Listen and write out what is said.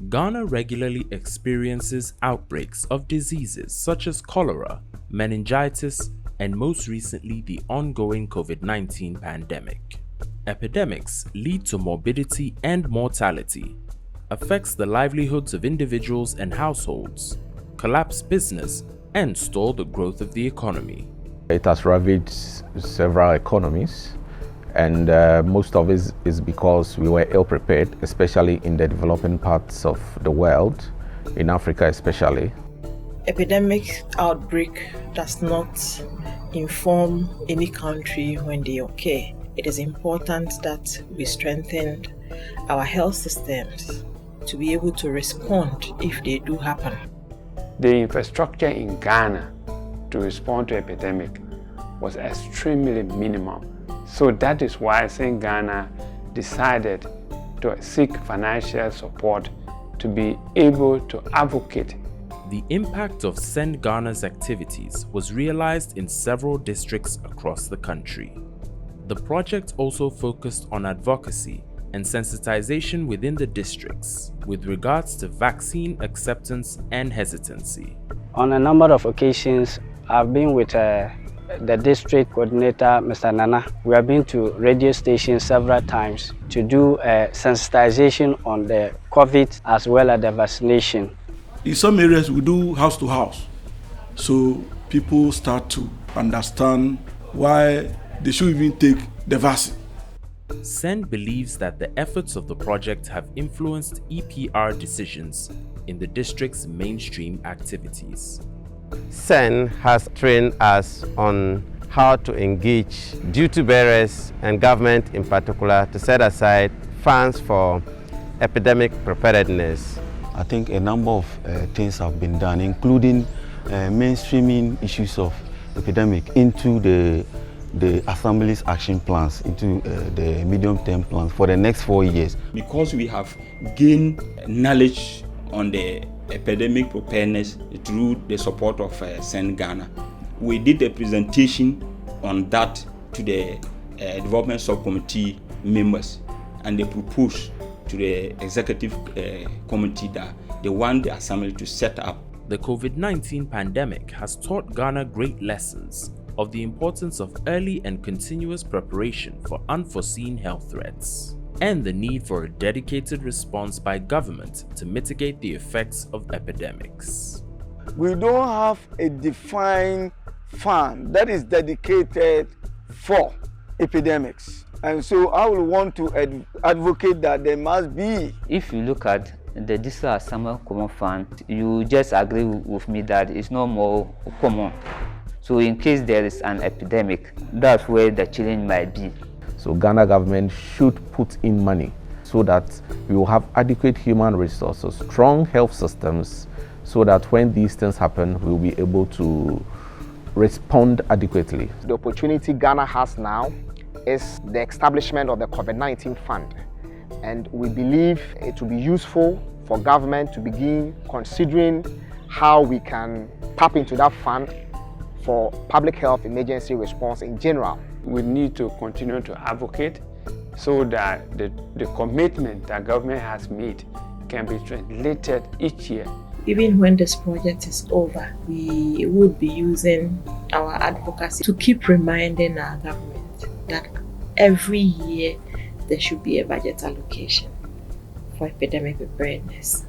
Ghana regularly experiences outbreaks of diseases such as cholera, meningitis, and most recently the ongoing COVID-19 pandemic. Epidemics lead to morbidity and mortality, affects the livelihoods of individuals and households, collapse business, and stall the growth of the economy. It has ravaged several economies, and most of it is because we were ill prepared, especially in the developing parts of the world, in Africa especially. Epidemic outbreak does not inform any country when they occur. It is important that we strengthen our health systems to be able to respond if they do happen. The infrastructure in Ghana to respond to epidemic was extremely minimum. So that is why St. Ghana decided to seek financial support to be able to advocate. The impact of St. Ghana's activities was realized in several districts across the country. The project also focused on advocacy and sensitization within the districts with regards to vaccine acceptance and hesitancy. On a number of occasions, I've been with the district coordinator, Mr. Nana. We have been to radio stations several times to do sensitization on the COVID as well as the vaccination. In some areas, we do house to house, so people start to understand why they should even take the vaccine. SEN believes that the efforts of the project have influenced EPR decisions in the district's mainstream activities. SEN has trained us on how to engage duty bearers and government in particular to set aside funds for epidemic preparedness. I think a number of things have been done, including mainstreaming issues of epidemic into the Assembly's action plans, into the medium-term plans for the next 4 years. Because we have gained knowledge on the epidemic preparedness through the support of St. Ghana, we did a presentation on that to the development subcommittee members, and they proposed to the executive committee that they want the assembly to set up. The COVID-19 pandemic has taught Ghana great lessons of the importance of early and continuous preparation for unforeseen health threats, and the need for a dedicated response by government to mitigate the effects of epidemics. We don't have a defined fund that is dedicated for epidemics. And so I will want to advocate that there must be. If you look at the District Assembly Common Fund, you just agree with me that it's no more common. So in case there is an epidemic, that's where the challenge might be. So Ghana government should put in money so that we will have adequate human resources, strong health systems, so that when these things happen, we will be able to respond adequately. The opportunity Ghana has now is the establishment of the COVID-19 fund, and we believe it will be useful for government to begin considering how we can tap into that fund for public health emergency response in general. We need to continue to advocate so that the commitment that government has made can be translated each year. Even when this project is over, we would be using our advocacy to keep reminding our government that every year there should be a budget allocation for epidemic preparedness.